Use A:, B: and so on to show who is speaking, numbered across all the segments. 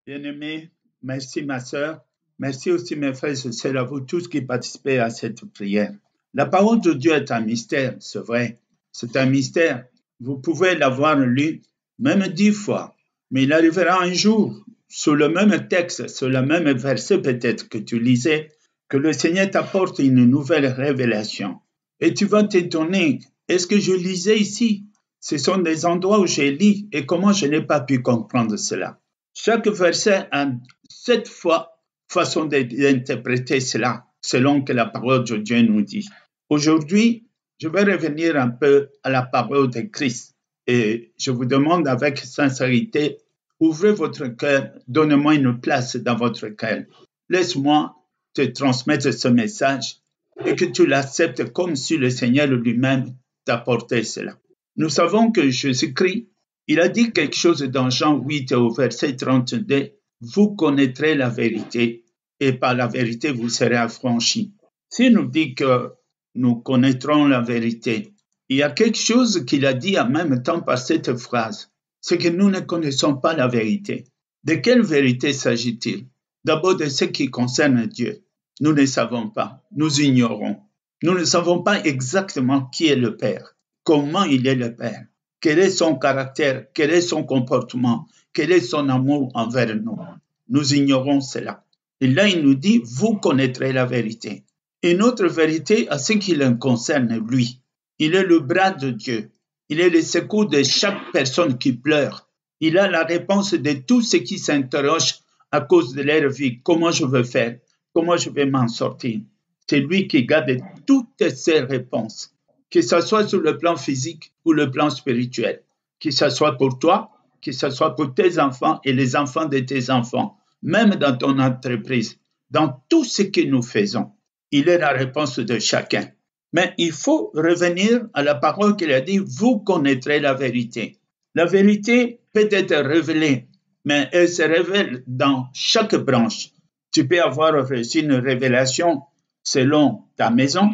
A: Bien-aimé, merci ma sœur. Merci aussi mes frères et sœurs, à vous tous qui participez à cette prière. La parole de Dieu est un mystère, c'est vrai. C'est un mystère. Vous pouvez l'avoir lu même 10 fois. Mais il arrivera un jour, sur le même texte, sur le même verset peut-être que tu lisais, que le Seigneur t'apporte une nouvelle révélation. Et tu vas t'étonner, est-ce que je lisais ici? Ce sont des endroits où j'ai lu et comment je n'ai pas pu comprendre cela. Chaque verset a 7 fois façon d'interpréter cela, selon que la parole de Dieu nous dit. Aujourd'hui, je vais revenir un peu à la parole de Christ et je vous demande avec sincérité, ouvrez votre cœur, donnez-moi une place dans votre cœur. Laisse-moi te transmettre ce message et que tu l'acceptes comme si le Seigneur lui-même t'apportait cela. Nous savons que Jésus-Christ, il a dit quelque chose dans Jean 8 au verset 32, « Vous connaîtrez la vérité et par la vérité vous serez affranchis. » S'il nous dit que nous connaîtrons la vérité, il y a quelque chose qu'il a dit en même temps par cette phrase, c'est que nous ne connaissons pas la vérité. De quelle vérité s'agit-il? D'abord de ce qui concerne Dieu. Nous ne savons pas, nous ignorons. Nous ne savons pas exactement qui est le Père, comment il est le Père, quel est son caractère, quel est son comportement, quel est son amour envers nous. Nous ignorons cela. Et là, il nous dit, vous connaîtrez la vérité. Une autre vérité à ce qui le concerne, lui. Il est le bras de Dieu. Il est le secours de chaque personne qui pleure. Il a la réponse de tous ceux qui s'interrogent à cause de leur vie. Comment je veux faire? Comment je vais m'en sortir? C'est lui qui garde toutes ces réponses, que ce soit sur le plan physique ou le plan spirituel, que ce soit pour toi, que ce soit pour tes enfants et les enfants de tes enfants, même dans ton entreprise, dans tout ce que nous faisons. Il est la réponse de chacun. Mais il faut revenir à la parole qu'il a dit, vous connaîtrez la vérité. La vérité peut être révélée, mais elle se révèle dans chaque branche. Tu peux avoir reçu une révélation selon ta maison,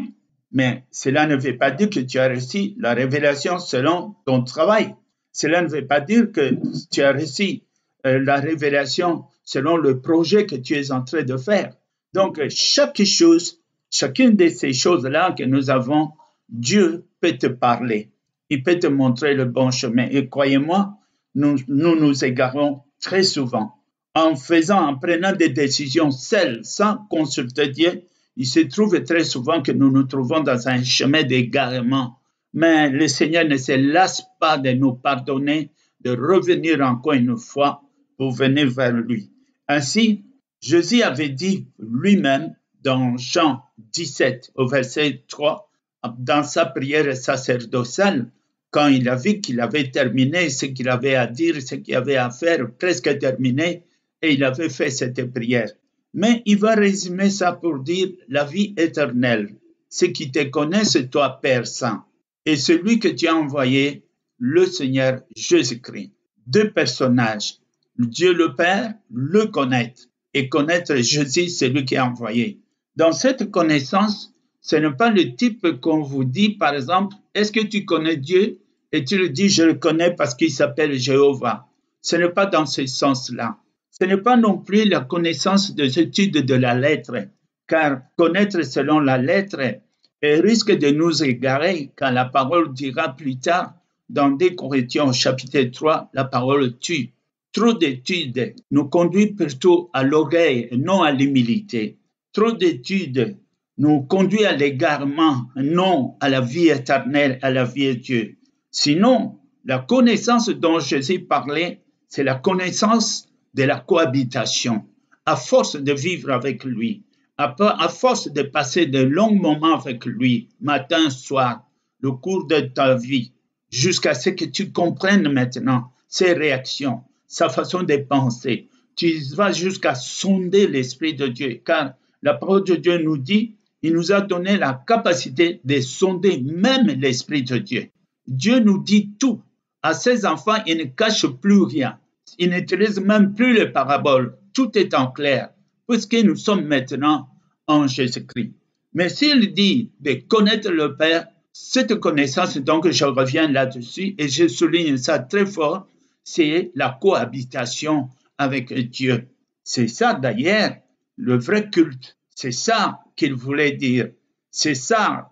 A: mais cela ne veut pas dire que tu as reçu la révélation selon ton travail. Cela ne veut pas dire que tu as reçu la révélation selon le projet que tu es en train de faire. Donc, chaque chose, chacune de ces choses-là que nous avons, Dieu peut te parler. Il peut te montrer le bon chemin. Et croyez-moi, nous égarons très souvent. En prenant des décisions seules, sans consulter Dieu, il se trouve très souvent que nous nous trouvons dans un chemin d'égarement. Mais le Seigneur ne se lasse pas de nous pardonner, de revenir encore une fois pour venir vers lui. Ainsi, Jésus avait dit lui-même dans Jean 17 au verset 3, dans sa prière sacerdotale, quand il a vu qu'il avait terminé ce qu'il avait à dire, ce qu'il avait à faire, presque terminé, et il avait fait cette prière. Mais il va résumer ça pour dire la vie éternelle, ceux qui te connaissent, toi, Père Saint, et celui que tu as envoyé, le Seigneur Jésus-Christ. Deux personnages, Dieu le Père, le connaître, et connaître Jésus, celui qui a envoyé. Dans cette connaissance, ce n'est pas le type qu'on vous dit, par exemple, est-ce que tu connais Dieu? Et tu le dis, je le connais parce qu'il s'appelle Jéhovah. Ce n'est pas dans ce sens-là. Ce n'est pas non plus la connaissance des études de la lettre, car connaître selon la lettre risque de nous égarer, quand la parole dira plus tard, dans 2 Corinthiens chapitre 3, la parole tue. Trop d'études nous conduit plutôt à l'orgueil et non à l'humilité. Trop d'études nous conduit à l'égarement, non à la vie éternelle, à la vie de Dieu. Sinon, la connaissance dont Jésus parlait, c'est la connaissance de la cohabitation. À force de vivre avec lui, à force de passer de longs moments avec lui, matin, soir, le cours de ta vie, jusqu'à ce que tu comprennes maintenant ses réactions, sa façon de penser. Tu vas jusqu'à sonder l'Esprit de Dieu, car la parole de Dieu nous dit, il nous a donné la capacité de sonder même l'Esprit de Dieu. Dieu nous dit tout. À ses enfants, il ne cache plus rien. Il n'utilise même plus les paraboles. Tout est en clair, puisque nous sommes maintenant en Jésus-Christ. Mais s'il dit de connaître le Père, cette connaissance, donc je reviens là-dessus et je souligne ça très fort, c'est la cohabitation avec Dieu. C'est ça d'ailleurs, le vrai culte. C'est ça qu'il voulait dire. C'est ça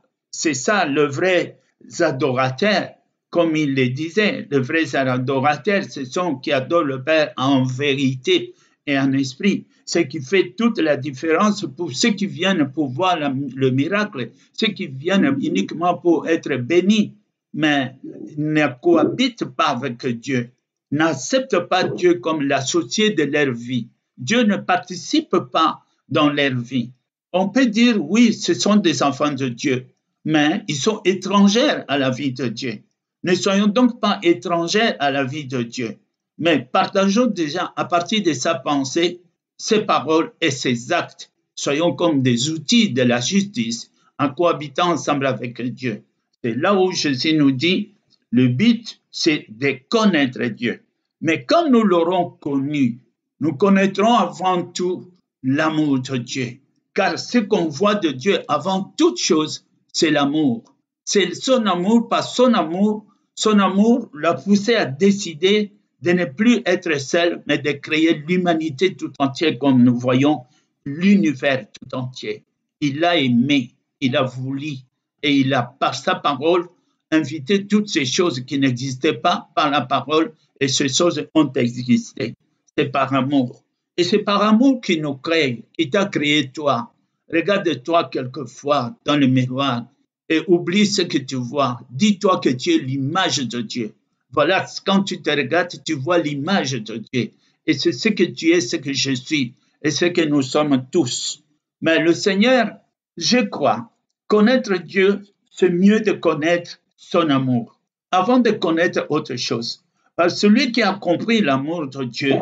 A: le vrai adorateur, comme il le disait. Les vrais adorateurs, ce sont qui adorent le Père en vérité et en esprit. Ce qui fait toute la différence pour ceux qui viennent pour voir le miracle, ceux qui viennent uniquement pour être bénis, mais ne cohabitent pas avec Dieu, n'acceptent pas Dieu comme l'associé de leur vie. Dieu ne participe pas dans leur vie. On peut dire, oui, ce sont des enfants de Dieu, mais ils sont étrangers à la vie de Dieu. Ne soyons donc pas étrangers à la vie de Dieu, mais partageons déjà à partir de sa pensée, ses paroles et ses actes. Soyons comme des outils de la justice en cohabitant ensemble avec Dieu. C'est là où Jésus nous dit, le but, c'est de connaître Dieu. Mais quand nous l'aurons connu, nous connaîtrons avant tout l'amour de Dieu. Car ce qu'on voit de Dieu avant toute chose, c'est l'amour. C'est son amour, pas son amour. Son amour l'a poussé à décider de ne plus être seul, mais de créer l'humanité tout entière comme nous voyons l'univers tout entier. Il a aimé, il a voulu et il a, par sa parole, invité toutes ces choses qui n'existaient pas par la parole et ces choses ont existé. C'est par amour. Et c'est par amour qu'il nous crée, qu'il t'a créé toi. Regarde-toi quelquefois dans le miroir et oublie ce que tu vois. Dis-toi que tu es l'image de Dieu. Voilà, quand tu te regardes, tu vois l'image de Dieu. Et c'est ce que tu es, ce que je suis, et ce que nous sommes tous. Mais le Seigneur, je crois, connaître Dieu, c'est mieux de connaître son amour, avant de connaître autre chose. Parce que celui qui a compris l'amour de Dieu,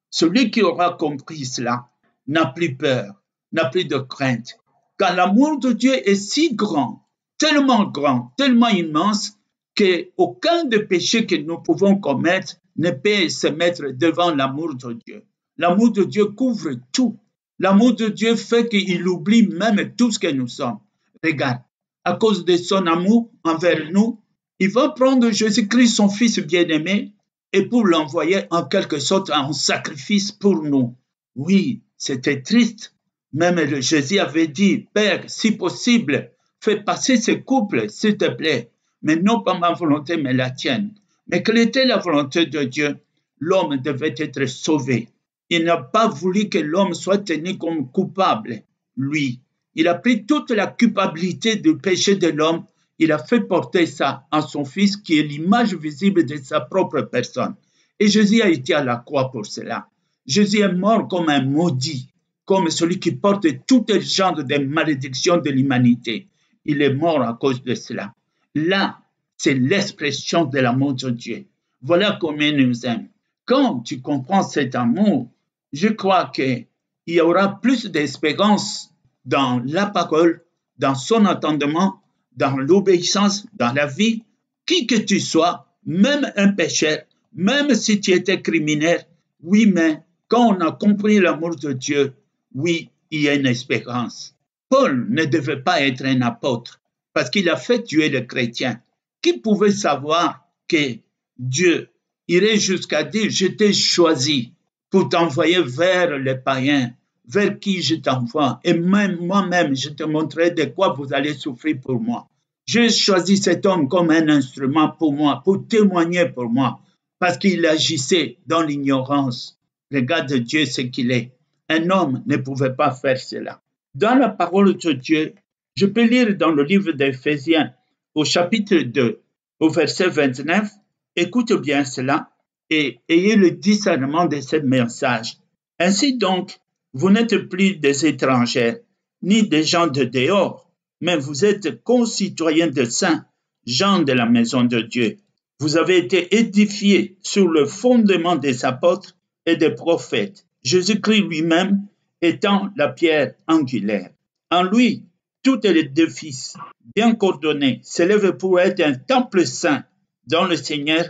A: celui qui aura compris cela, n'a plus peur, n'a plus de crainte. Car l'amour de Dieu est si grand, tellement immense, qu'aucun des péchés que nous pouvons commettre ne peut se mettre devant l'amour de Dieu. L'amour de Dieu couvre tout. L'amour de Dieu fait qu'il oublie même tout ce que nous sommes. Regarde, à cause de son amour envers nous, il va prendre Jésus-Christ, son Fils bien-aimé, et pour l'envoyer en quelque sorte en sacrifice pour nous. Oui, c'était triste. Même Jésus avait dit, Père, si possible, fais passer ce couple, s'il te plaît. Mais non pas ma volonté, mais la tienne. Mais quelle était la volonté de Dieu? L'homme devait être sauvé. Il n'a pas voulu que l'homme soit tenu comme coupable, lui. Il a pris toute la culpabilité du péché de l'homme. Il a fait porter ça à son Fils, qui est l'image visible de sa propre personne. Et Jésus a été à la croix pour cela. Jésus est mort comme un maudit, comme celui qui porte tout le genre de malédiction de l'humanité. Il est mort à cause de cela. Là, c'est l'expression de l'amour de Dieu. Voilà combien il nous aime. Quand tu comprends cet amour, je crois qu'il y aura plus d'espérance dans la parole, dans son entendement, dans l'obéissance, dans la vie, qui que tu sois, même un pécheur, même si tu étais criminel, oui, mais quand on a compris l'amour de Dieu, oui, il y a une espérance. Paul ne devait pas être un apôtre parce qu'il a fait tuer les chrétiens. Qui pouvait savoir que Dieu irait jusqu'à dire « Je t'ai choisi pour t'envoyer vers les païens, vers qui je t'envoie, et même moi-même, je te montrerai de quoi vous allez souffrir pour moi. » J'ai choisi cet homme comme un instrument pour moi, pour témoigner pour moi, parce qu'il agissait dans l'ignorance. Regarde Dieu ce qu'il est. Un homme ne pouvait pas faire cela. Dans la parole de Dieu, je peux lire dans le livre d'Éphésiens, au chapitre 2, au verset 29, écoute bien cela et ayez le discernement de ce message. Ainsi donc, vous n'êtes plus des étrangers, ni des gens de dehors, mais vous êtes concitoyens de saints, gens de la maison de Dieu. Vous avez été édifiés sur le fondement des apôtres et des prophètes, Jésus-Christ lui-même étant la pierre angulaire. En lui, tout l'édifice bien coordonné s'élève pour être un temple saint dans le Seigneur.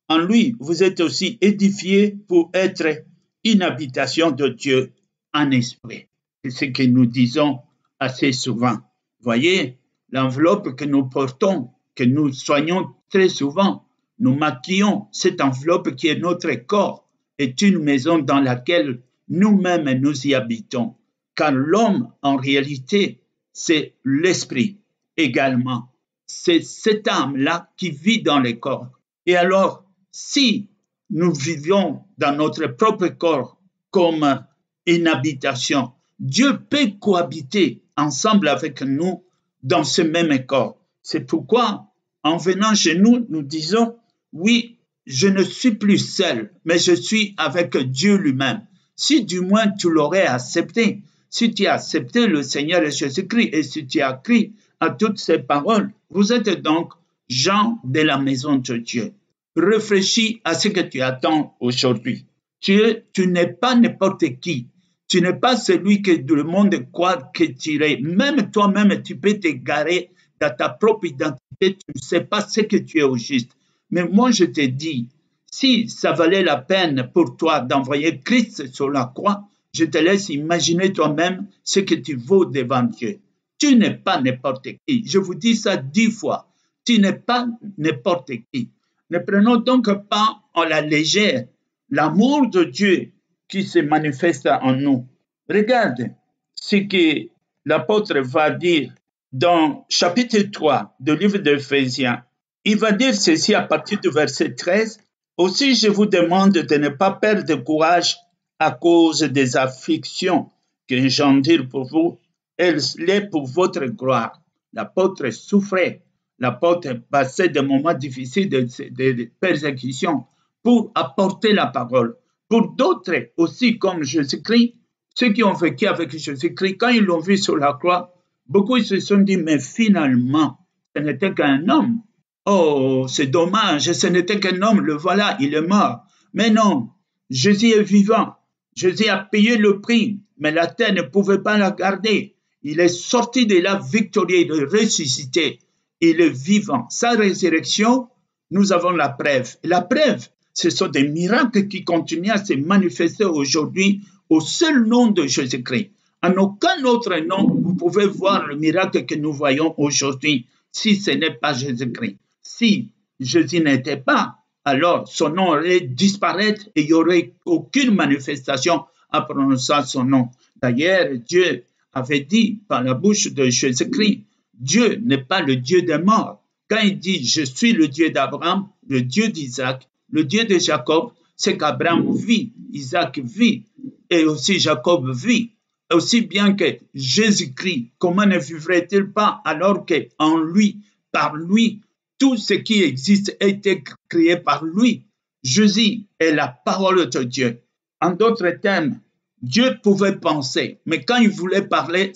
A: En lui, vous êtes aussi édifiés pour être une habitation de Dieu en esprit. C'est ce que nous disons assez souvent. Voyez, l'enveloppe que nous portons, que nous soignons très souvent, nous maquillons cette enveloppe qui est notre corps. est une maison dans laquelle nous-mêmes nous y habitons. Car l'homme, en réalité, c'est l'esprit également. C'est cette âme-là qui vit dans les corps. Et alors, si nous vivions dans notre propre corps comme une habitation, Dieu peut cohabiter ensemble avec nous dans ce même corps. C'est pourquoi, en venant chez nous, nous disons, oui, je ne suis plus seul, mais je suis avec Dieu lui-même. Si du moins tu l'aurais accepté, si tu as accepté le Seigneur Jésus-Christ et si tu as cru à toutes ces paroles, vous êtes donc gens de la maison de Dieu. Réfléchis à ce que tu attends aujourd'hui. Tu n'es pas n'importe qui. Tu n'es pas celui que le monde croit que tu es. Même toi-même, tu peux t'égarer dans ta propre identité. Tu ne sais pas ce que tu es au juste. Mais moi, je te dis, si ça valait la peine pour toi d'envoyer Christ sur la croix, je te laisse imaginer toi-même ce que tu vaux devant Dieu. Tu n'es pas n'importe qui. Je vous dis ça 10 fois. Tu n'es pas n'importe qui. Ne prenons donc pas en la légère l'amour de Dieu qui se manifeste en nous. Regarde ce que l'apôtre va dire dans chapitre 3 du livre d'Éphésiens. Il va dire ceci à partir du verset 13. Aussi, je vous demande de ne pas perdre courage à cause des afflictions que j'endure pour vous. Elles sont pour votre gloire. L'apôtre souffrait. L'apôtre passait des moments difficiles de persécution pour apporter la parole. Pour d'autres aussi, comme Jésus-Christ, ceux qui ont vécu avec Jésus-Christ, quand ils l'ont vu sur la croix, beaucoup se sont dit, mais finalement, ce n'était qu'un homme. Oh, c'est dommage, ce n'était qu'un homme, le voilà, il est mort. Mais non, Jésus est vivant. Jésus a payé le prix, mais la terre ne pouvait pas la garder. Il est sorti de là victorieux, il est ressuscité, il est vivant. Sa résurrection, nous avons la preuve. La preuve, ce sont des miracles qui continuent à se manifester aujourd'hui au seul nom de Jésus-Christ. En aucun autre nom, vous pouvez voir le miracle que nous voyons aujourd'hui si ce n'est pas Jésus-Christ. Si Jésus n'était pas, alors son nom aurait disparaître et il n'y aurait aucune manifestation en prononçant son nom. D'ailleurs, Dieu avait dit par la bouche de Jésus-Christ, Dieu n'est pas le Dieu des morts. Quand il dit, je suis le Dieu d'Abraham, le Dieu d'Isaac, le Dieu de Jacob, c'est qu'Abraham vit, Isaac vit et aussi Jacob vit. Aussi bien que Jésus-Christ, comment ne vivrait-il pas alors qu'en lui, par lui, tout ce qui existe a été créé par lui. Jésus est la parole de Dieu. En d'autres termes, Dieu pouvait penser, mais quand il voulait parler,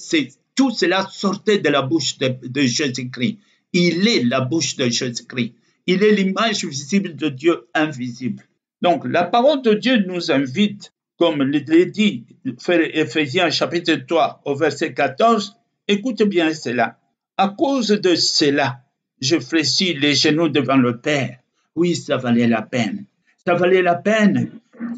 A: tout cela sortait de la bouche de Jésus-Christ. Il est la bouche de Jésus-Christ. Il est l'image visible de Dieu invisible. Donc, la parole de Dieu nous invite, comme le dit Éphésiens chapitre 3 au verset 14, écoute bien cela. À cause de cela, je fléchis les genoux devant le Père. Oui, ça valait la peine. Ça valait la peine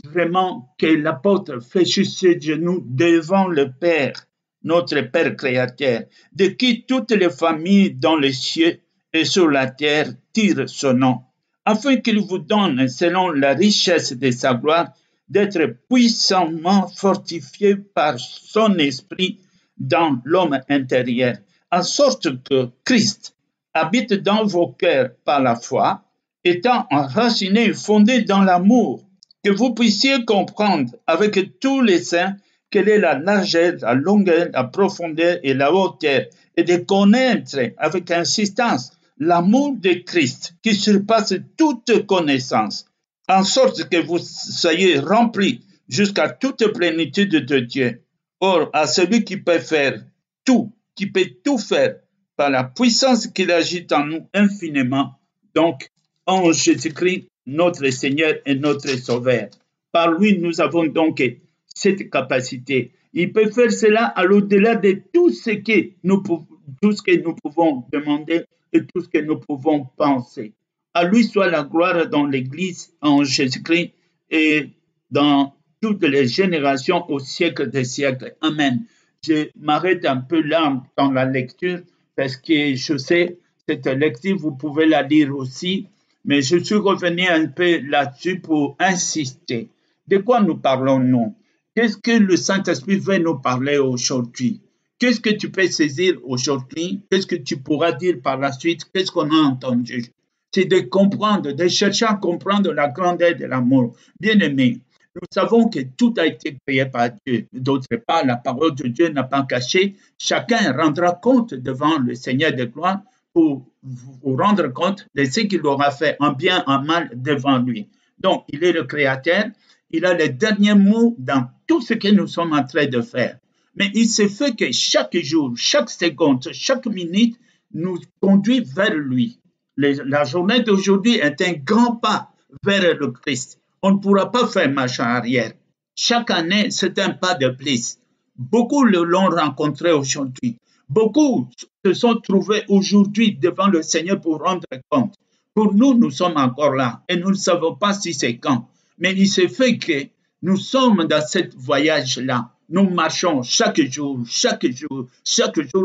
A: vraiment que l'apôtre fléchisse ses genoux devant le Père, notre Père créateur, de qui toutes les familles dans les cieux et sur la terre tirent son nom, afin qu'il vous donne, selon la richesse de sa gloire, d'être puissamment fortifié par son esprit dans l'homme intérieur, en sorte que Christ habite dans vos cœurs par la foi, étant enraciné et fondé dans l'amour, que vous puissiez comprendre avec tous les saints quelle est la largeur, la longueur, la profondeur et la hauteur, et de connaître avec insistance l'amour de Christ qui surpasse toute connaissance, en sorte que vous soyez remplis jusqu'à toute plénitude de Dieu. Or, à celui qui peut faire tout, qui peut tout faire par la puissance qu'il agit en nous infiniment, donc en Jésus-Christ, notre Seigneur et notre Sauveur. Par lui, nous avons donc cette capacité. Il peut faire cela à l'au-delà de tout ce que nous pouvons demander et tout ce que nous pouvons penser. À lui soit la gloire dans l'Église, en Jésus-Christ et dans toutes les générations au siècle des siècles. Amen. Je m'arrête un peu là dans la lecture parce que je sais, cette lecture, vous pouvez la lire aussi, mais je suis revenu un peu là-dessus pour insister. De quoi nous parlons-nous? Qu'est-ce que le Saint-Esprit veut nous parler aujourd'hui? Qu'est-ce que tu peux saisir aujourd'hui? Qu'est-ce que tu pourras dire par la suite? Qu'est-ce qu'on a entendu? C'est de comprendre, de chercher à comprendre la grandeur de l'amour. Bien-aimés, nous savons que tout a été créé par Dieu. D'autre part, la parole de Dieu n'a pas caché. Chacun rendra compte devant le Seigneur de gloire pour vous rendre compte de ce qu'il aura fait en bien, en mal devant lui. Donc, il est le Créateur. Il a les derniers mots dans tout ce que nous sommes en train de faire. Mais il se fait que chaque jour, chaque seconde, chaque minute nous conduit vers lui. La journée d'aujourd'hui est un grand pas vers le Christ. On ne pourra pas faire marche en arrière. Chaque année, c'est un pas de plus. Beaucoup l'ont rencontré aujourd'hui. Beaucoup se sont trouvés aujourd'hui devant le Seigneur pour rendre compte. Pour nous, nous sommes encore là et nous ne savons pas si c'est quand. Mais il se fait que nous sommes dans ce voyage-là. Nous marchons chaque jour,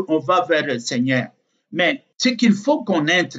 A: on va vers le Seigneur. Mais ce qu'il faut connaître,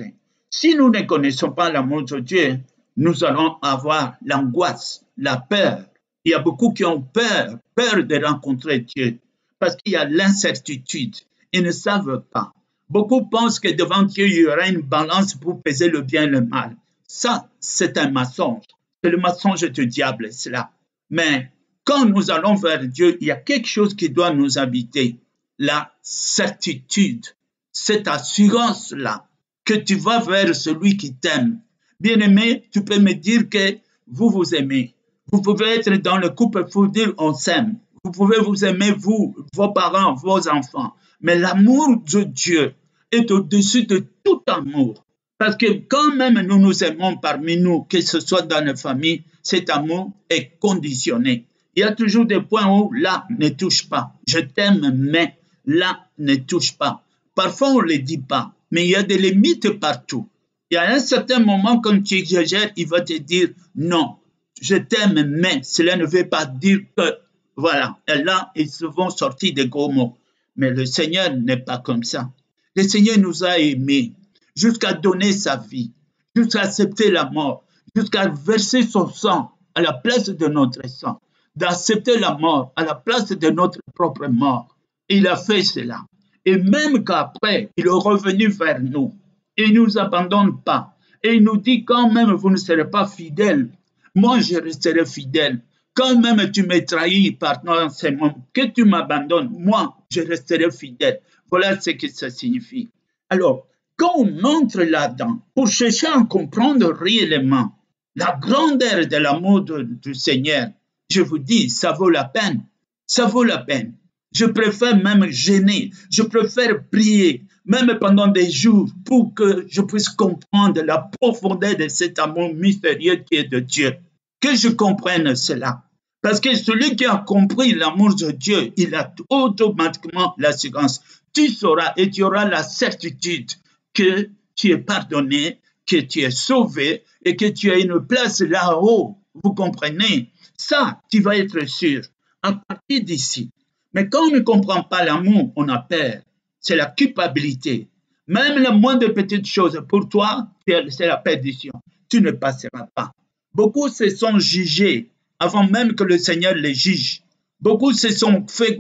A: si nous ne connaissons pas l'amour de Dieu, nous allons avoir l'angoisse, la peur. Il y a beaucoup qui ont peur de rencontrer Dieu, parce qu'il y a l'incertitude. Ils ne savent pas. Beaucoup pensent que devant Dieu, il y aura une balance pour peser le bien et le mal. Ça, c'est un mensonge. C'est le mensonge du diable, cela. Mais quand nous allons vers Dieu, il y a quelque chose qui doit nous habiter. La certitude, cette assurance-là, que tu vas vers celui qui t'aime. Bien-aimé, tu peux me dire que vous vous aimez. Vous pouvez être dans le couple pour dire on s'aime. Vous pouvez vous aimer, vous, vos parents, vos enfants. Mais l'amour de Dieu est au-dessus de tout amour. Parce que quand même nous nous aimons parmi nous, que ce soit dans la famille, cet amour est conditionné. Il y a toujours des points où là ne touche pas. Je t'aime, mais là ne touche pas. Parfois on ne le dit pas, mais il y a des limites partout. Il y a un certain moment, quand tu exagères, il va te dire non, je t'aime, mais cela ne veut pas dire que, voilà. Et là, ils se vont sortir des gros mots. Mais le Seigneur n'est pas comme ça. Le Seigneur nous a aimés jusqu'à donner sa vie, jusqu'à accepter la mort, jusqu'à verser son sang à la place de notre sang, d'accepter la mort à la place de notre propre mort. Il a fait cela. Et même qu'après, il est revenu vers nous. Et il ne nous abandonne pas. Et il nous dit, quand même, vous ne serez pas fidèles. Moi, je resterai fidèle. Quand même tu me trahis pendant ces moments, que tu m'abandonnes, moi, je resterai fidèle. Voilà ce que ça signifie. Alors, quand on entre là-dedans, pour chercher à comprendre réellement la grandeur de l'amour du Seigneur, je vous dis, ça vaut la peine. Ça vaut la peine. Je préfère même gêner, je préfère prier, même pendant des jours, pour que je puisse comprendre la profondeur de cet amour mystérieux qui est de Dieu. Que je comprenne cela. Parce que celui qui a compris l'amour de Dieu, il a automatiquement l'assurance. Tu sauras et tu auras la certitude que tu es pardonné, que tu es sauvé et que tu as une place là-haut. Vous comprenez? Ça, tu vas être sûr. À partir d'ici. Mais quand on ne comprend pas l'amour, on a peur. C'est la culpabilité. Même la moindre petite chose, pour toi, c'est la perdition. Tu ne passeras pas. Beaucoup se sont jugés avant même que le Seigneur les juge. Beaucoup se sont fait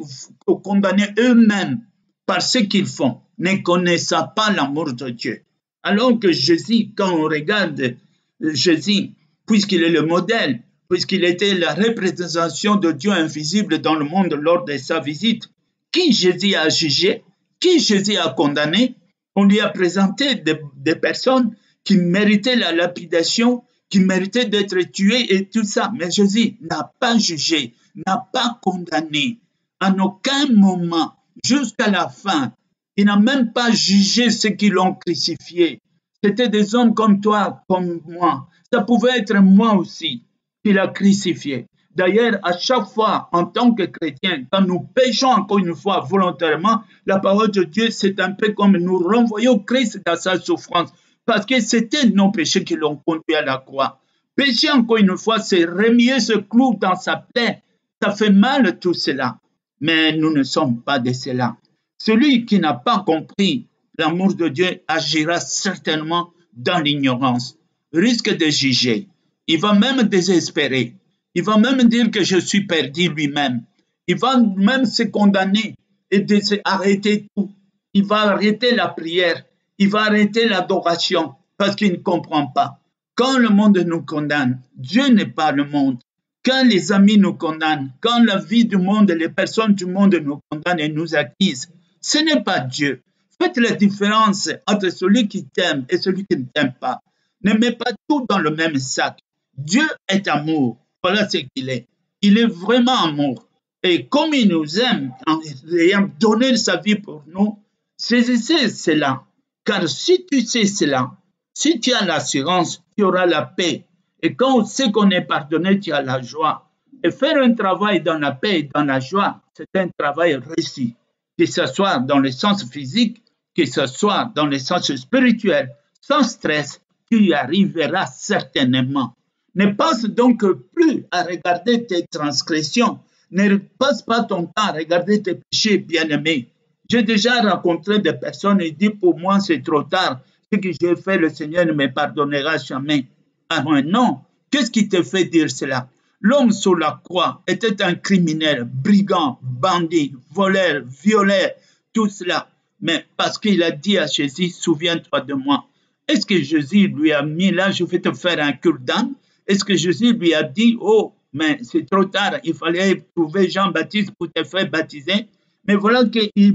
A: condamner eux-mêmes par ce qu'ils font, ne connaissant pas l'amour de Dieu. Alors que Jésus, quand on regarde Jésus, puisqu'il est le modèle, puisqu'il était la représentation de Dieu invisible dans le monde lors de sa visite, qui Jésus a jugé, qui Jésus a condamné, on lui a présenté des personnes qui méritaient la lapidation, qui méritaient d'être tuées et tout ça. Mais Jésus n'a pas jugé, n'a pas condamné, en aucun moment, jusqu'à la fin. Il n'a même pas jugé ceux qui l'ont crucifié. C'était des hommes comme toi, comme moi. Ça pouvait être moi aussi qu'il a crucifié. D'ailleurs, à chaque fois, en tant que chrétien, quand nous péchons encore une fois volontairement, la parole de Dieu, c'est un peu comme nous renvoyons Christ dans sa souffrance. Parce que c'était nos péchés qui l'ont conduit à la croix. Pécher encore une fois, c'est remuer ce clou dans sa plaie. Ça fait mal tout cela. Mais nous ne sommes pas de cela. Celui qui n'a pas compris l'amour de Dieu agira certainement dans l'ignorance, risque de juger. Il va même désespérer. Il va même dire que je suis perdu lui-même. Il va même se condamner et arrêter tout. Il va arrêter la prière. Il va arrêter l'adoration parce qu'il ne comprend pas. Quand le monde nous condamne, Dieu n'est pas le monde. Quand les amis nous condamnent, quand la vie du monde, les personnes du monde nous condamnent et nous accusent, ce n'est pas Dieu. Faites la différence entre celui qui t'aime et celui qui ne t'aime pas. Ne mets pas tout dans le même sac. Dieu est amour. Voilà ce qu'il est. Il est vraiment amour. Et comme il nous aime, en ayant donné sa vie pour nous, saisissez cela. Car si tu sais cela, si tu as l'assurance, tu auras la paix. Et quand on sait qu'on est pardonné, tu as la joie. Et faire un travail dans la paix et dans la joie, c'est un travail réussi. Que ce soit dans le sens physique, que ce soit dans le sens spirituel, sans stress, tu y arriveras certainement. Ne pense donc plus à regarder tes transgressions. Ne passe pas ton temps à regarder tes péchés, bien-aimés. J'ai déjà rencontré des personnes et dit pour moi c'est trop tard. Ce que j'ai fait, le Seigneur ne me pardonnera jamais. Ah non, qu'est-ce qui te fait dire cela? L'homme sur la croix était un criminel, brigand, bandit, voleur, violeur, tout cela. Mais parce qu'il a dit à Jésus, souviens-toi de moi. Est-ce que Jésus lui a mis là, je vais te faire un culte d'âme? Est-ce que Jésus lui a dit, oh, mais c'est trop tard, il fallait trouver Jean-Baptiste pour te faire baptiser? Mais voilà qu'il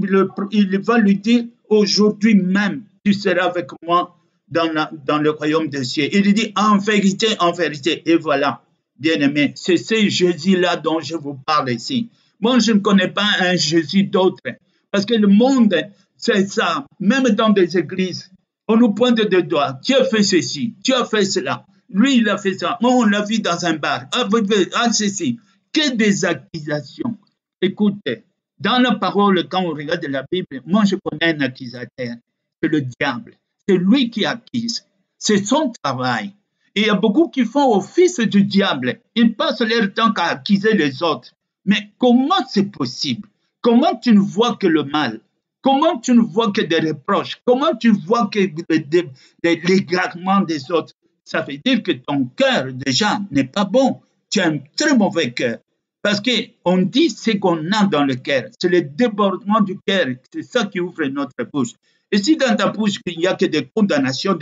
A: va lui dire, aujourd'hui même, tu seras avec moi dans le royaume des cieux. Il lui dit, en vérité, et voilà, bien-aimé, c'est ce Jésus-là dont je vous parle ici. Moi, je ne connais pas un Jésus d'autre, parce que le monde, c'est ça, même dans des églises, on nous pointe de doigts, tu as fait ceci, tu as fait cela, lui, il a fait ça, moi, on l'a vu dans un bar, ceci, que des accusations. Écoutez, dans la parole, quand on regarde la Bible, moi, je connais un accusateur, c'est le diable. C'est lui qui accuse. C'est son travail. Et il y a beaucoup qui font office du diable. Ils passent leur temps à accuser les autres. Mais comment c'est possible? Comment tu ne vois que le mal? Comment tu ne vois que des reproches? Comment tu vois que l'égarement des autres? Ça veut dire que ton cœur, déjà, n'est pas bon. Tu as un très mauvais cœur. Parce qu'on dit ce qu'on a dans le cœur. C'est le débordement du cœur. C'est ça qui ouvre notre bouche. Et si dans ta bouche, il n'y a que des condamnations,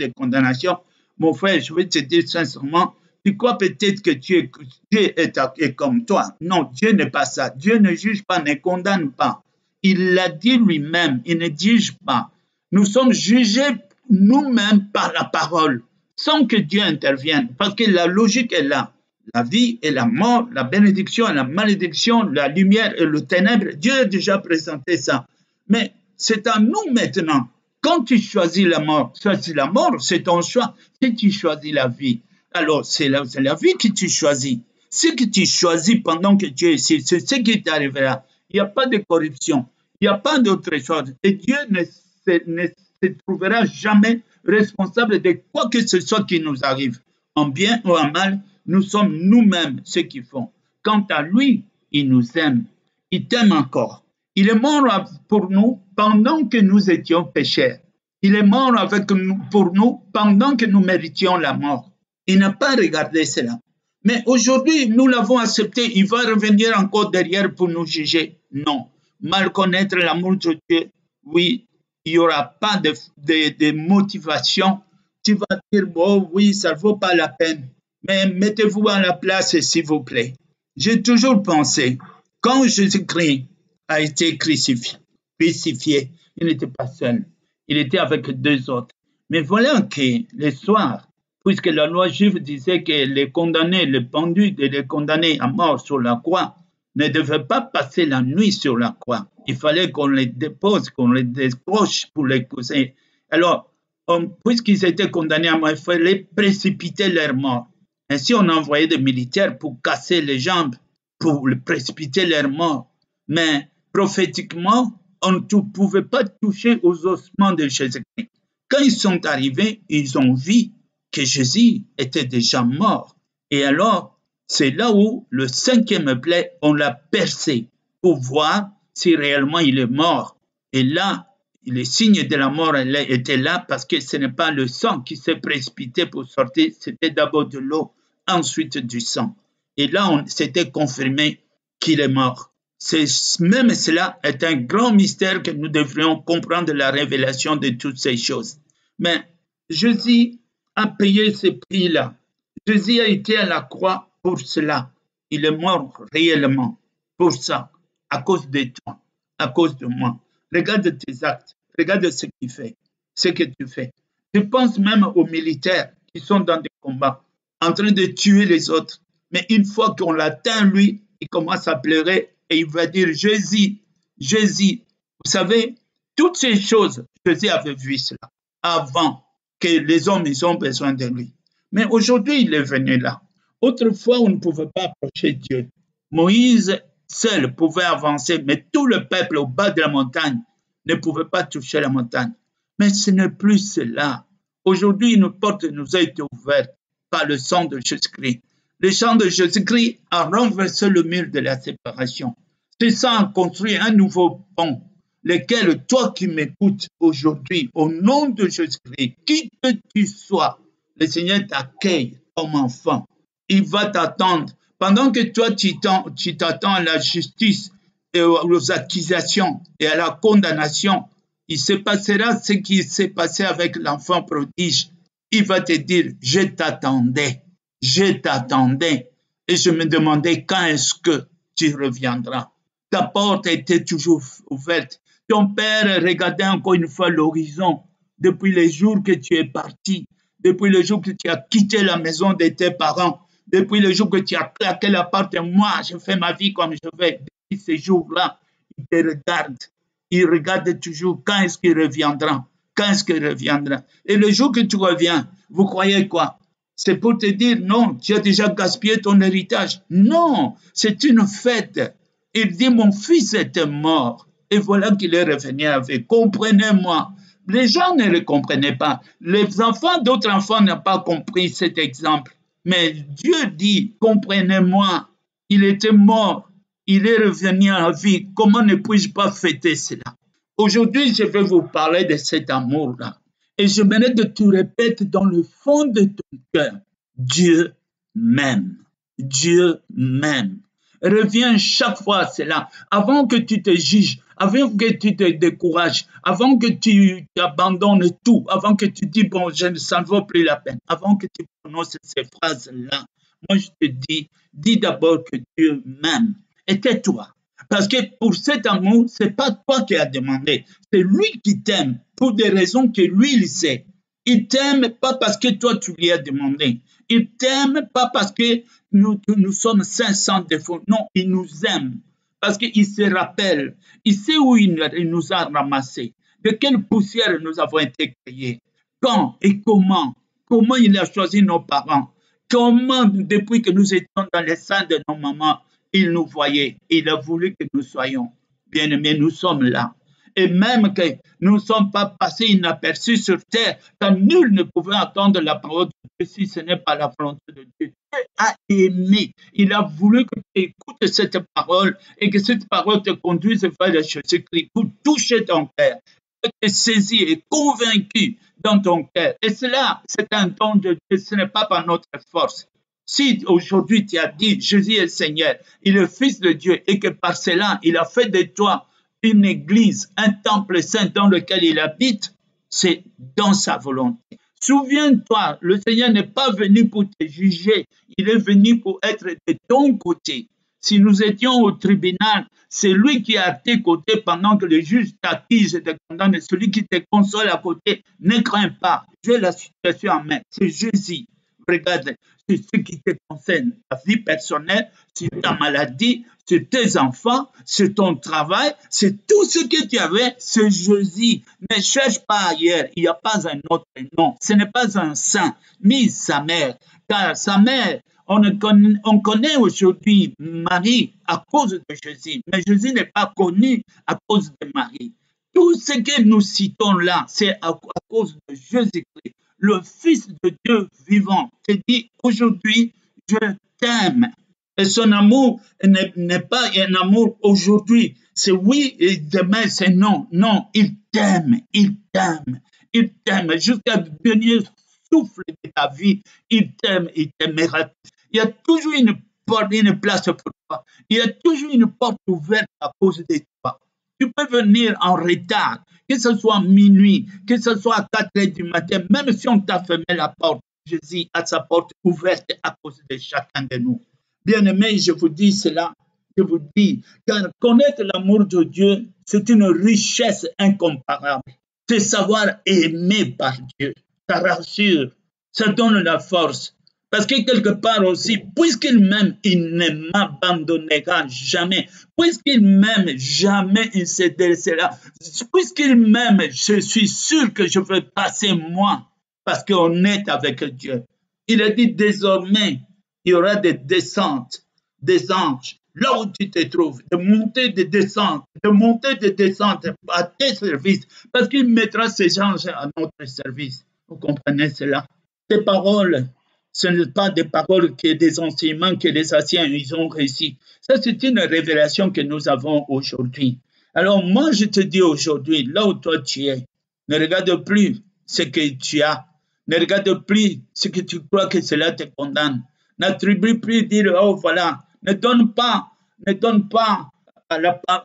A: mon frère, je vais te dire sincèrement, tu crois peut-être que Dieu est comme toi. Non, Dieu n'est pas ça. Dieu ne juge pas, ne condamne pas. Il l'a dit lui-même, il ne juge pas. Nous sommes jugés nous-mêmes par la parole, sans que Dieu intervienne, parce que la logique est là. La vie et la mort, la bénédiction et la malédiction, la lumière et le ténèbre, Dieu a déjà présenté ça. Mais c'est à nous maintenant. Quand tu choisis la mort, c'est ton choix. Si tu choisis la vie, alors c'est la vie que tu choisis. Ce que tu choisis pendant que tu es ici, c'est ce qui t'arrivera. Il n'y a pas de corruption, il n'y a pas d'autre chose. Et Dieu ne se trouvera jamais responsable de quoi que ce soit qui nous arrive. En bien ou en mal, nous sommes nous-mêmes ceux qui font. Quant à lui, il nous aime. Il t'aime encore. Il est mort pour nous pendant que nous étions pécheurs. Il est mort pour nous pendant que nous méritions la mort. Il n'a pas regardé cela. Mais aujourd'hui, nous l'avons accepté. Il va revenir encore derrière pour nous juger. Non. Mal connaître l'amour de Dieu, oui, il n'y aura pas de motivation. Tu vas dire, bon, oui, ça ne vaut pas la peine. Mais mettez-vous à la place, s'il vous plaît. J'ai toujours pensé, quand Jésus-Christ a été crucifié, il n'était pas seul. Il était avec deux autres. Mais voilà que le soir, puisque la loi juive disait que les condamnés, les pendus et les condamnés à mort sur la croix ne devaient pas passer la nuit sur la croix. Il fallait qu'on les dépose, qu'on les décroche pour les causer. Alors, puisqu'ils étaient condamnés à mort, il fallait précipiter leur mort. Ainsi, on envoyait des militaires pour casser les jambes, pour précipiter leur mort. Mais prophétiquement, on ne pouvait pas toucher aux ossements de Jésus-Christ. Quand ils sont arrivés, ils ont vu que Jésus était déjà mort. Et alors, c'est là où le cinquième plaie, on l'a percé pour voir si réellement il est mort. Et là, les signes de la mort étaient là parce que ce n'est pas le sang qui s'est précipité pour sortir, c'était d'abord de l'eau, ensuite du sang. Et là, c'était confirmé qu'il est mort. Même cela est un grand mystère que nous devrions comprendre de la révélation de toutes ces choses. Mais Jésus a payé ce prix-là. Jésus a été à la croix pour cela. Il est mort réellement pour ça, à cause de toi, à cause de moi. Regarde tes actes, regarde ce qu'il fait, ce que tu fais. Je pense même aux militaires qui sont dans des combats, en train de tuer les autres. Mais une fois qu'on l'atteint, lui, il commence à pleurer et il va dire Jésus, Jésus. Vous savez, toutes ces choses, Jésus avait vu cela avant que les hommes ils ont besoin de lui. Mais aujourd'hui, il est venu là. Autrefois, on ne pouvait pas approcher Dieu. Moïse seul pouvait avancer, mais tout le peuple au bas de la montagne ne pouvait pas toucher la montagne. Mais ce n'est plus cela. Aujourd'hui, une porte nous a été ouverte par le sang de Jésus-Christ. Le sang de Jésus-Christ a renversé le mur de la séparation. Ce sang a construit un nouveau pont, lequel toi qui m'écoutes aujourd'hui, au nom de Jésus-Christ, qui que tu sois, le Seigneur t'accueille comme enfant. Il va t'attendre. Pendant que toi, tu t'attends à la justice et aux accusations et à la condamnation, il se passera ce qui s'est passé avec l'enfant prodige. Il va te dire, je t'attendais, et je me demandais quand est-ce que tu reviendras. Ta porte était toujours ouverte. Ton père regardait encore une fois l'horizon depuis les jours que tu es parti, depuis le jour que tu as quitté la maison de tes parents, depuis le jour que tu as claqué la porte. Moi, je fais ma vie comme je vais. Depuis ces jours-là, il te regarde. Il regarde toujours quand est-ce qu'il reviendra. Quand est-ce qu'il reviendra. Et le jour que tu reviens, vous croyez quoi? C'est pour te dire non, tu as déjà gaspillé ton héritage. Non, c'est une fête. Il dit, mon fils était mort. Et voilà qu'il est revenu avec. Comprenez-moi. Les gens ne le comprenaient pas. Les enfants, d'autres enfants n'ont pas compris cet exemple. Mais Dieu dit, comprenez-moi, il était mort, il est revenu à la vie. Comment ne puis-je pas fêter cela? Aujourd'hui, je vais vous parler de cet amour-là. Et j'aimerais que tu répètes dans le fond de ton cœur, Dieu m'aime. Dieu m'aime. Reviens chaque fois à cela. Avant que tu te juges, avant que tu te décourages, avant que tu abandonnes tout, avant que tu dis, bon, ça ne vaut plus la peine, avant que tu prononces ces phrases-là, moi je te dis d'abord que Dieu m'aime. Et tais-toi. Parce que pour cet amour, ce n'est pas toi qui as demandé, c'est lui qui t'aime pour des raisons que lui, il sait. Il t'aime pas parce que toi, tu lui as demandé. Il t'aime pas parce que nous sommes 500 défauts. Non, il nous aime. Parce qu'il se rappelle. Il sait où il nous a ramassés. De quelle poussière nous avons été créés. Quand et comment. Comment il a choisi nos parents. Comment, depuis que nous étions dans les seins de nos mamans, il nous voyait. Il a voulu que nous soyons. Bien-aimés, nous sommes là. Et même que nous ne sommes pas passés inaperçus sur terre, car nul ne pouvait entendre la parole de Dieu si ce n'est pas la volonté de Dieu. Dieu a aimé. Il a voulu que tu écoutes cette parole et que cette parole te conduise vers le Jésus-Christ pour toucher ton cœur, que tu es saisi et convaincu dans ton cœur. Et cela, c'est un don de Dieu, ce n'est pas par notre force. Si aujourd'hui tu as dit Jésus est le Seigneur, il est le Fils de Dieu et que par cela, il a fait de toi une église, un temple saint dans lequel il habite, c'est dans sa volonté. Souviens-toi, le Seigneur n'est pas venu pour te juger, il est venu pour être de ton côté. Si nous étions au tribunal, c'est lui qui est à tes côtés pendant que le juge t'accuse et te condamne. Celui qui te console à côté, ne crains pas, j'ai la situation en main, c'est Jésus. Regarde, sur ce qui te concerne, ta vie personnelle, sur ta maladie, sur tes enfants, sur ton travail, c'est tout ce que tu avais, c'est Jésus. Ne cherche pas ailleurs, il n'y a pas un autre nom. Ce n'est pas un saint, ni sa mère. Car sa mère, on connaît aujourd'hui Marie à cause de Jésus, mais Jésus n'est pas connu à cause de Marie. Tout ce que nous citons là, c'est à cause de Jésus-Christ. Le Fils de Dieu vivant te dit aujourd'hui, je t'aime. Et son amour n'est pas un amour aujourd'hui. C'est oui et demain c'est non. Non, il t'aime, il t'aime, il t'aime. Jusqu'à le dernier souffle de ta vie, il t'aimera. Il y a toujours une porte, une place pour toi. Il y a toujours une porte ouverte à cause de toi. Tu peux venir en retard, que ce soit minuit, que ce soit à 4 heures du matin, même si on t'a fermé la porte, Jésus a sa porte ouverte à cause de chacun de nous. Bien-aimés, je vous dis cela, je vous dis, car connaître l'amour de Dieu, c'est une richesse incomparable. C'est savoir aimer par Dieu. Ça rassure, ça donne la force. Parce que quelque part aussi, puisqu'il m'aime, il ne m'abandonnera jamais. Puisqu'il m'aime, jamais il se délaissera. Puisqu'il m'aime, je suis sûr que je vais passer moi, parce qu'on est avec Dieu. Il a dit désormais, il y aura des descentes, des anges, là où tu te trouves, de monter, de descendre, à tes services, parce qu'il mettra ces anges à notre service. Vous comprenez cela? Ces paroles, ce ne sont pas des paroles que des enseignements que les anciens ils ont réussi. Ça, c'est une révélation que nous avons aujourd'hui. Alors moi, je te dis aujourd'hui, là où toi tu es, ne regarde plus ce que tu as. Ne regarde plus ce que tu crois que cela te condamne. N'attribue plus dire, oh voilà, ne donne pas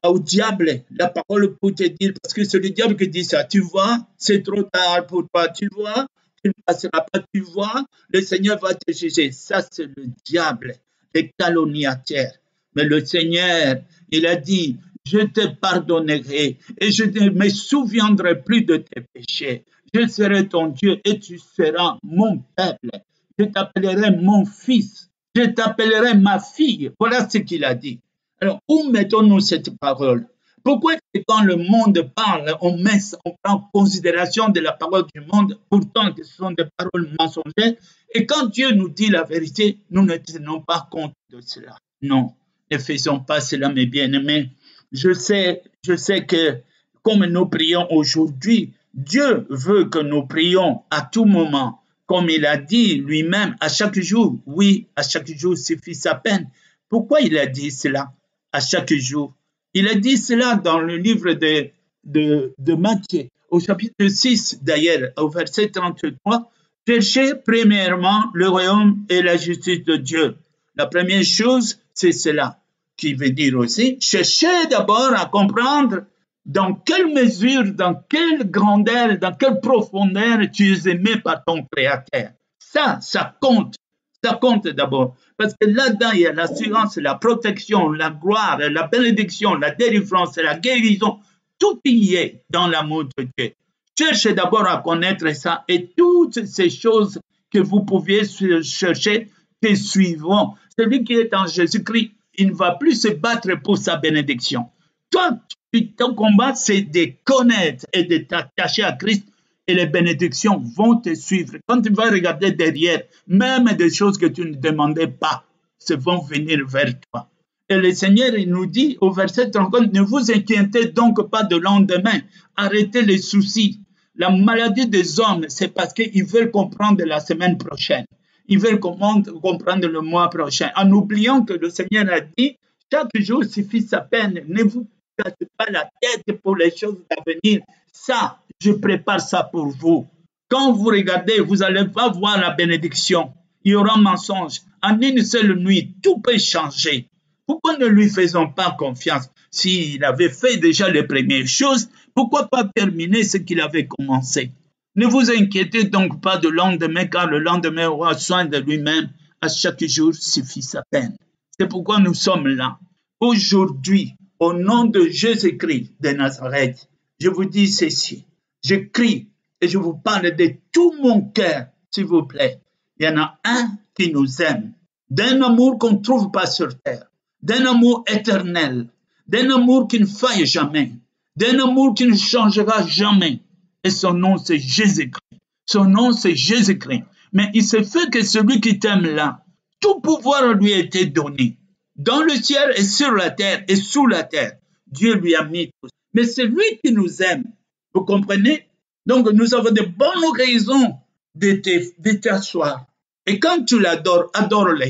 A: au diable la parole pour te dire, parce que c'est le diable qui dit ça. Tu vois, c'est trop tard pour toi. Tu vois, tu ne passeras pas. Tu vois, le Seigneur va te juger. Ça, c'est le diable, les calomniateurs. Mais le Seigneur, il a dit, je te pardonnerai et je ne me souviendrai plus de tes péchés. Je serai ton Dieu et tu seras mon peuple. Je t'appellerai mon fils. Je t'appellerai ma fille. Voilà ce qu'il a dit. Alors, où mettons-nous cette parole? Pourquoi quand le monde parle, on prend en considération de la parole du monde, pourtant que ce sont des paroles mensongères, et quand Dieu nous dit la vérité, nous ne tenons pas compte de cela. Non, ne faisons pas cela, mes bien-aimés. Je sais que comme nous prions aujourd'hui, Dieu veut que nous prions à tout moment, comme il a dit lui-même, à chaque jour. Oui, à chaque jour suffit sa peine. Pourquoi il a dit cela à chaque jour? Il a dit cela dans le livre de Matthieu, au chapitre 6 d'ailleurs, au verset 33. Cherchez premièrement le royaume et la justice de Dieu. La première chose, c'est cela, qui veut dire aussi, cherchez d'abord à comprendre dans quelle mesure, dans quelle grandeur, dans quelle profondeur tu es aimé par ton Créateur. Ça compte. Ça compte d'abord. Parce que là-dedans, il y a l'assurance, la protection, la gloire, la bénédiction, la délivrance, la guérison. Tout y est dans l'amour de Dieu. Cherchez d'abord à connaître ça et toutes ces choses que vous pouviez chercher te suivront. Celui qui est en Jésus-Christ, il ne va plus se battre pour sa bénédiction. Toi, ton combat, c'est de connaître et de t'attacher à Christ et les bénédictions vont te suivre. Quand tu vas regarder derrière, même des choses que tu ne demandais pas, se vont venir vers toi. Et le Seigneur, il nous dit au verset 30, ne vous inquiétez donc pas de lendemain. Arrêtez les soucis. La maladie des hommes, c'est parce qu'ils veulent comprendre la semaine prochaine. Ils veulent comprendre le mois prochain. En oubliant que le Seigneur a dit, chaque jour suffit sa peine. Ne vous cassez pas la tête pour les choses à venir. Ça, je prépare ça pour vous. Quand vous regardez, vous n'allez pas voir la bénédiction. Il y aura mensonge. En une seule nuit, tout peut changer. Pourquoi ne lui faisons pas confiance? S'il avait fait déjà les premières choses, pourquoi pas terminer ce qu'il avait commencé? Ne vous inquiétez donc pas de lendemain, car le lendemain aura soin de lui-même. À chaque jour suffit sa peine. C'est pourquoi nous sommes là. Aujourd'hui, au nom de Jésus-Christ de Nazareth, je vous dis ceci. Je crie et je vous parle de tout mon cœur, s'il vous plaît. Il y en a un qui nous aime, d'un amour qu'on ne trouve pas sur terre, d'un amour éternel, d'un amour qui ne faille jamais, d'un amour qui ne changera jamais. Et son nom, c'est Jésus-Christ. Son nom, c'est Jésus-Christ. Mais il se fait que celui qui t'aime là, tout pouvoir lui a été donné. Dans le ciel et sur la terre et sous la terre, Dieu lui a mis tout. Mais c'est lui qui nous aime. Vous comprenez? Donc, nous avons de bonnes raisons de t'asseoir. Et quand tu l'adores, adore-le.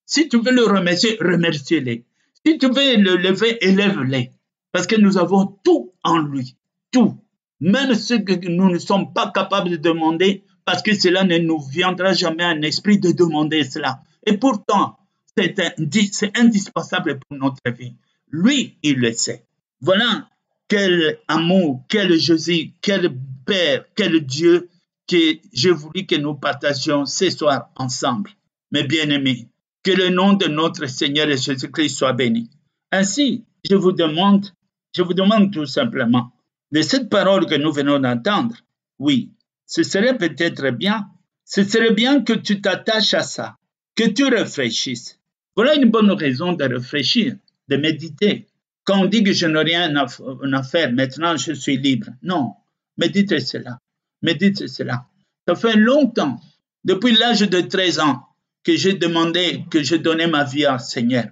A: Si tu veux le remercier, remercie-le. Si tu veux le lever, élève-le. Parce que nous avons tout en lui. Tout. Même ce que nous ne sommes pas capables de demander, parce que cela ne nous viendra jamais à l'esprit de demander cela. Et pourtant, c'est indispensable pour notre vie. Lui, il le sait. Voilà quel amour, quel Jésus, quel Père, quel Dieu que j'ai voulu que nous partagions ce soir ensemble. Mes bien-aimés, que le nom de notre Seigneur et Jésus-Christ soit béni. Ainsi, je vous demande tout simplement, de cette parole que nous venons d'entendre, oui, ce serait bien que tu t'attaches à ça, que tu réfléchisses. Voilà une bonne raison de réfléchir, de méditer. Quand on dit que je n'ai rien à faire, maintenant je suis libre. Non, méditez cela. Méditez cela. Ça fait longtemps, depuis l'âge de 13 ans, que j'ai demandé, que j'ai donné ma vie au Seigneur.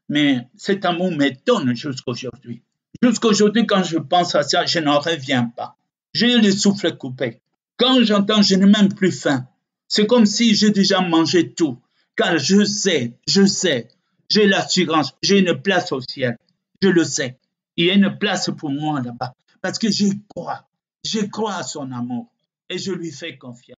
A: Mais cet amour m'étonne jusqu'aujourd'hui. Jusqu'aujourd'hui, quand je pense à ça, je n'en reviens pas. J'ai le souffle coupé. Quand j'entends, je n'ai même plus faim. C'est comme si j'ai déjà mangé tout. Car je sais, j'ai l'assurance, j'ai une place au ciel. Je le sais. Il y a une place pour moi là-bas. Parce que je crois à son amour et je lui fais confiance.